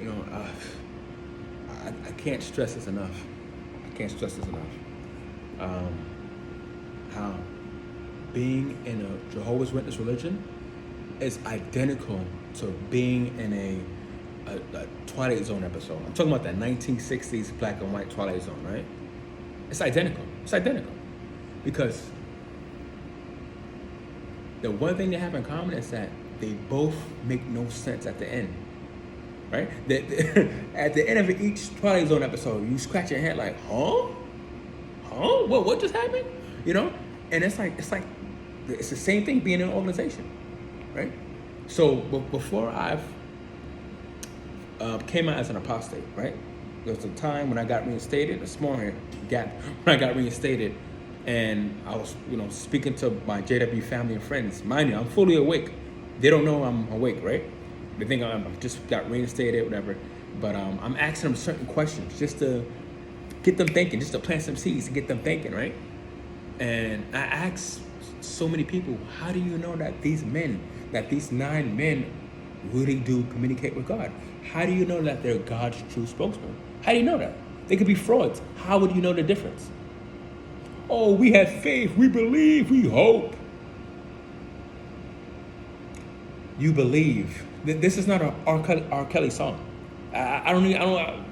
you know, I can't stress this enough. I can't stress this enough. How being in a Jehovah's Witness religion is identical to being in a Twilight Zone episode. I'm talking about that 1960s black and white Twilight Zone, right? It's identical. It's identical. Because the one thing they have in common is that they both make no sense at the end, right? At the end of each Twilight Zone episode, you scratch your head like, huh? What just happened? You know? And it's the same thing being in an organization, right? So before I've came out as an apostate, right? There was a time when I got reinstated, a small gap when I got reinstated, and I was, speaking to my JW family and friends. Mind you, I'm fully awake. They don't know I'm awake, right? They think I just got reinstated, whatever. But I'm asking them certain questions just to get them thinking, just to plant some seeds to get them thinking, right? And I asked so many people, how do you know that these 9 men really do communicate with God? How do you know that they're God's true spokesman? How do you know that? They could be frauds. How would you know the difference? Oh, we have faith, we believe, we hope. You believe. This is not an R. Kelly song. I don't.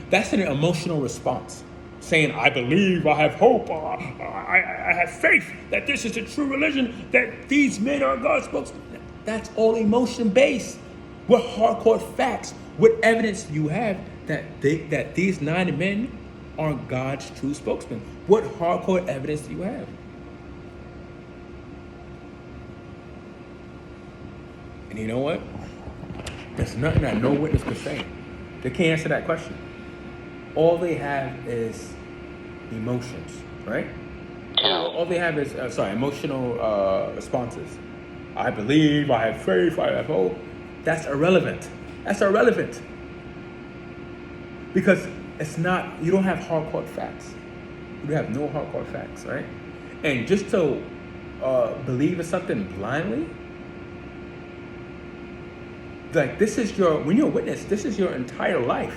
That's an emotional response. Saying, I believe, I have hope, I have faith that this is a true religion, that these men are God's spokesmen. That's all emotion based. What hardcore facts, what evidence do you have that these 9 men are God's true spokesmen? What hardcore evidence do you have? And you know what? There's nothing that no witness could say. They can't answer that question. All they have is emotions, right? All they have is, emotional responses. I believe, I have faith, I have hope. That's irrelevant. Because you don't have hardcore facts. You have no hardcore facts, right? And just to believe in something blindly, like when you're a witness, this is your entire life.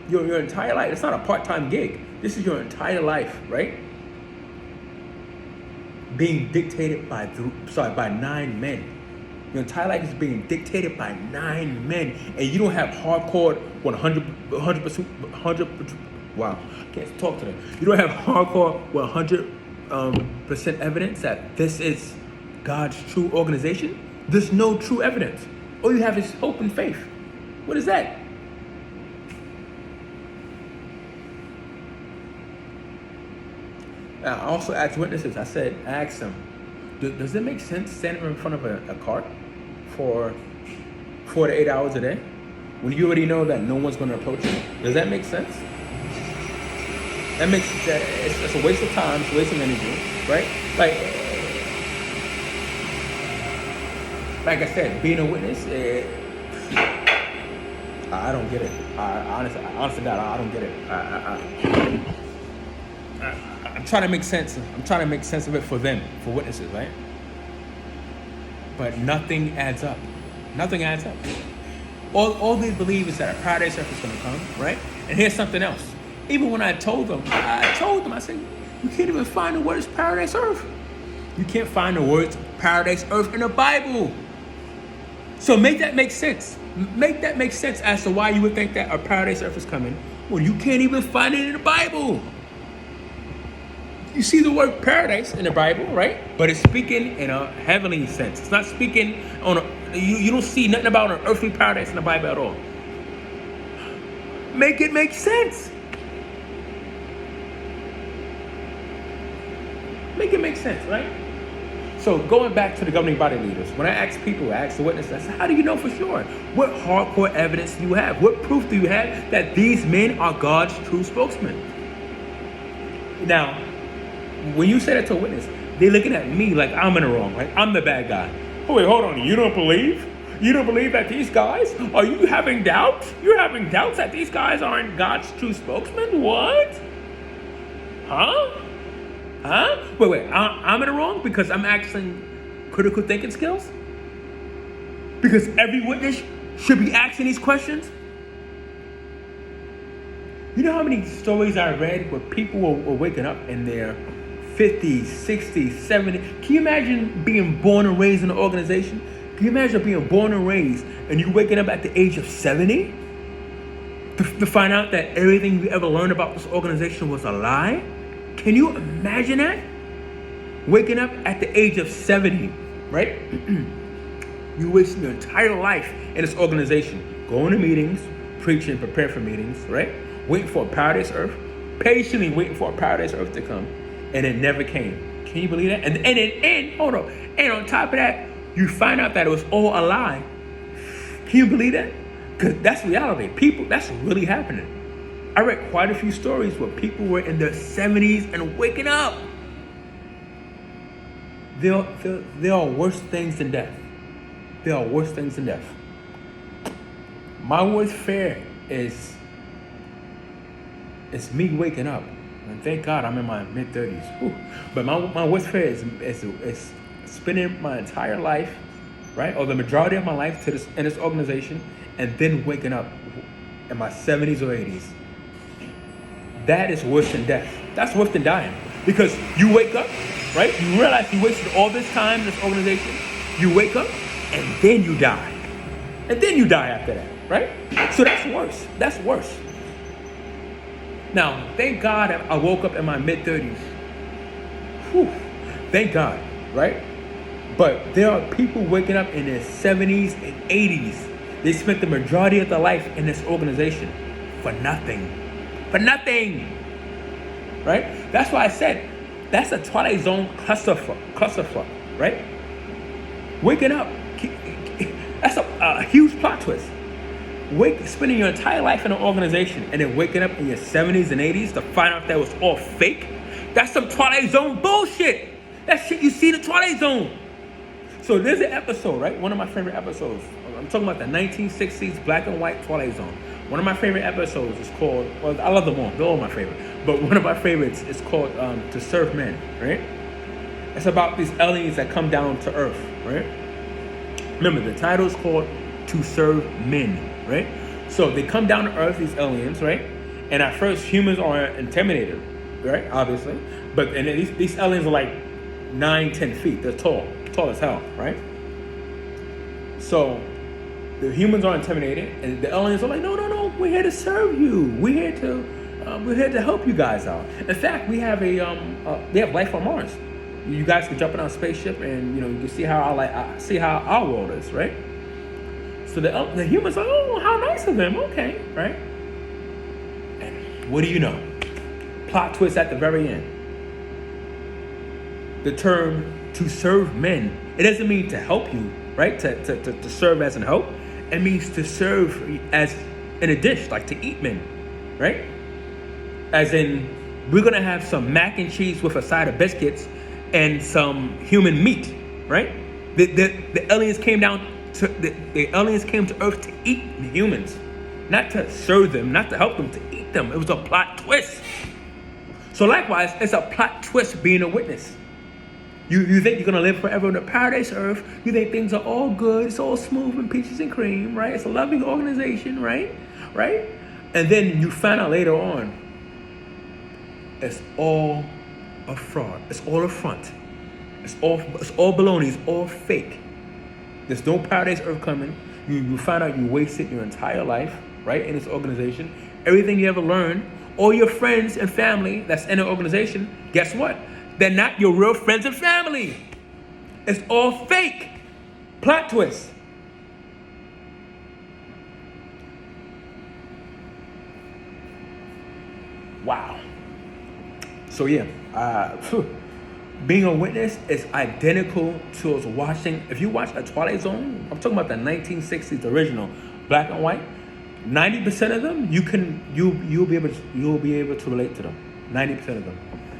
Your entire life. It's not a part-time gig. This is your entire life, right? Being dictated by 9 men. Your entire life is being dictated by 9 men, and you don't have hardcore 100%. Wow, I can't talk to them. You don't have hardcore 100% evidence that this is God's true organization. There's no true evidence. All you have is hope and faith. What is that? I also asked witnesses. I asked them, does it make sense standing in front of a cart for 4 to 8 hours a day when you already know that no one's going to approach you? Does that make sense? It's a waste of time. It's a waste of energy, right? Like I said, being a witness, I don't get it. Honestly, God, I don't get it. I'm trying to make sense. I'm trying to make sense of it for them, for witnesses, right? But nothing adds up. Nothing adds up. All they believe is that a paradise earth is going to come, right? And here's something else. Even when I told them, I said, you can't even find the words paradise earth. You can't find the words paradise earth in the Bible. So make that make sense. Make that make sense as to why you would think that a paradise earth is coming when you can't even find it in the Bible. You see the word paradise in the Bible, right? But it's speaking in a heavenly sense. It's not speaking on you don't see nothing about an earthly paradise in the Bible at all. Make it make sense. Make it make sense, right? So going back to the governing body leaders, when I ask people, I ask the witnesses, I said, how do you know for sure? What hardcore evidence do you have? What proof do you have that these men are God's true spokesmen? Now, when you say that to a witness, they're looking at me like I'm in the wrong, right? I'm the bad guy. Oh, wait, hold on. You don't believe? You don't believe that these guys, are you having doubts? You're having doubts that these guys aren't God's true spokesmen? What? Huh? Wait, I'm in the wrong because I'm asking critical thinking skills? Because every witness should be asking these questions? You know how many stories I read where people were waking up in their 50s, 60s, 70s? Can you imagine being born and raised in an organization? Can you imagine being born and raised and you waking up at the age of 70 to find out that everything you ever learned about this organization was a lie? Can you imagine that? Waking up at the age of 70, right? You wasted your entire life in this organization, going to meetings, preaching, preparing for meetings, right? Waiting for a paradise earth, patiently waiting for a paradise earth to come, and it never came. Can you believe that? And hold on. And on top of that, you find out that it was all a lie. Can you believe that? Because that's reality. People, that's really happening. I read quite a few stories where people were in their 70s and waking up. There are worse things than death. There are worse things than death. My worst fear is me waking up. And thank God I'm in my mid-30s. But my worst fear is spending my entire life, right, or the majority of my life in this organization, and then waking up in my 70s or 80s. That is worse than death. That's worse than dying. Because you wake up, right? You realize you wasted all this time in this organization. You wake up, and then you die. And then you die after that, right? So that's worse. That's worse. Now, thank God I woke up in my mid-30s. Thank God, right? But there are people waking up in their 70s and 80s. They spent the majority of their life in this organization for nothing. For nothing. Right? That's why I said that's a Twilight Zone clusterfuck, right? Waking up, that's a huge plot twist. Spending your entire life in an organization and then waking up in your 70s and 80s to find out that was all fake. That's some Twilight Zone bullshit. That shit you see in the Twilight Zone. So there's an episode, right? One of my favorite episodes. I'm talking about the 1960s black and white Twilight Zone. One of my favorite episodes is called, well, I love them all. They're all my favorite. But one of my favorites is called To Serve Men, right? It's about these aliens that come down to Earth, right? Remember, the title is called To Serve Men, right? So they come down to Earth, these aliens, right? And at first, humans are intimidated, right? Obviously. But and these aliens are like 9-10 feet. They're tall as hell, right? So the humans are intimidated, and the aliens are like, no, we're here to serve you. We're here to help you guys out. In fact, we have we have life on Mars. You guys can jump in our spaceship, and you can see how our world is, right? So the humans are, oh, how nice of them. Okay, right? And what do you know? Plot twist at the very end. The term to serve men, it doesn't mean to help you, right? To serve as in help. It means to serve as in a dish, like to eat men, right? As in, we're gonna have some mac and cheese with a side of biscuits and some human meat, right? The aliens came to Earth to eat the humans, not to serve them, not to help them, to eat them. It was a plot twist. So likewise, it's a plot twist being a witness. You think you're gonna live forever on the paradise earth. You think things are all good, it's all smooth and peaches and cream, right? It's a loving organization, right? Right? And then you find out later on, it's all a fraud. It's all a front. It's all baloney. It's all fake. There's no paradise earth coming. You find out you wasted your entire life, right, in this organization. Everything you ever learned, all your friends and family that's in the organization, guess what? They're not your real friends and family. It's all fake. Plot twist. Wow. So yeah, being a witness is identical to watching. If you watch a Twilight Zone, I'm talking about the 1960s original, black and white. 90% of them, you'll be able to relate to them. 90% of them,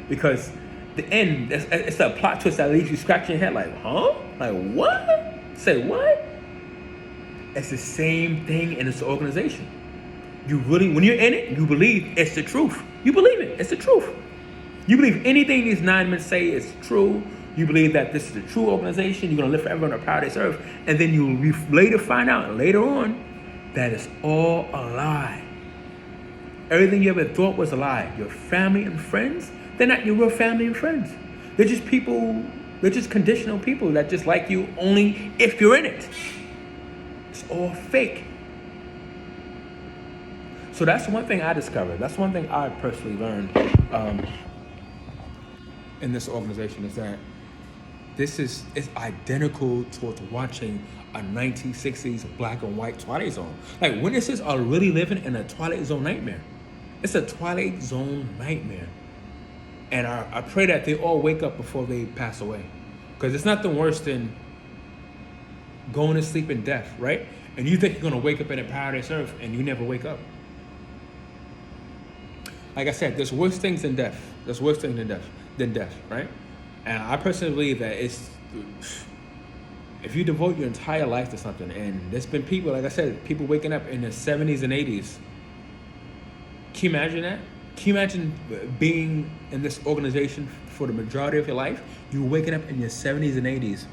because the end, it's a plot twist that leaves you scratching your head like, huh? Like what? Say what? It's the same thing in this organization. You really, when you're in it, you believe it's the truth. You believe it. It's the truth. You believe anything these 9 men say is true. You believe that this is a true organization. You're going to live forever on the paradise earth. And then you later find out, later on, that it's all a lie. Everything you ever thought was a lie. Your family and friends, they're not your real family and friends. They're just people, they're just conditional people that just like you only if you're in it. It's all fake. So that's one thing I discovered. That's one thing I personally learned in this organization, is that it's identical towards watching a 1960s black and white Twilight Zone. Like, witnesses are really living in a Twilight Zone nightmare. It's a Twilight Zone nightmare. And I pray that they all wake up before they pass away. Because it's nothing worse than going to sleep in death, right? And you think you're going to wake up in a paradise earth and you never wake up. Like I said, there's worse things than death. There's worse things than death, right? And I personally believe that if you devote your entire life to something, and there's been people, like I said, people waking up in the 70s and 80s. Can you imagine that? Can you imagine being in this organization for the majority of your life? You waking up in your 70s and 80s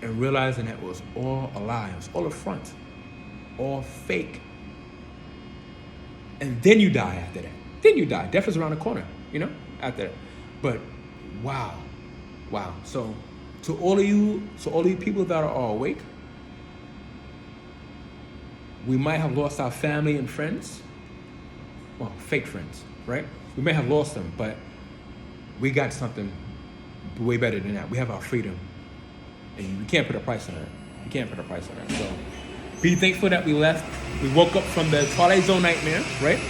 and realizing that it was all a lie. It was all a front, all fake. And then you die after that. Then you die. Death is around the corner, after that. But wow. So to all of you people that are all awake, we might have lost our family and friends. Well, fake friends, right? We may have lost them, but we got something way better than that. We have our freedom. And you can't put a price on it. You can't put a price on it. So be thankful that we left. We woke up from the Twilight Zone nightmare, right?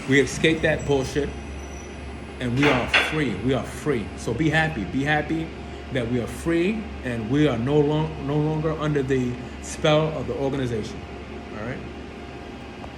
We escaped that bullshit. And we are free. We are free. So be happy. Be happy that we are free and we are no longer under the spell of the organization. All right?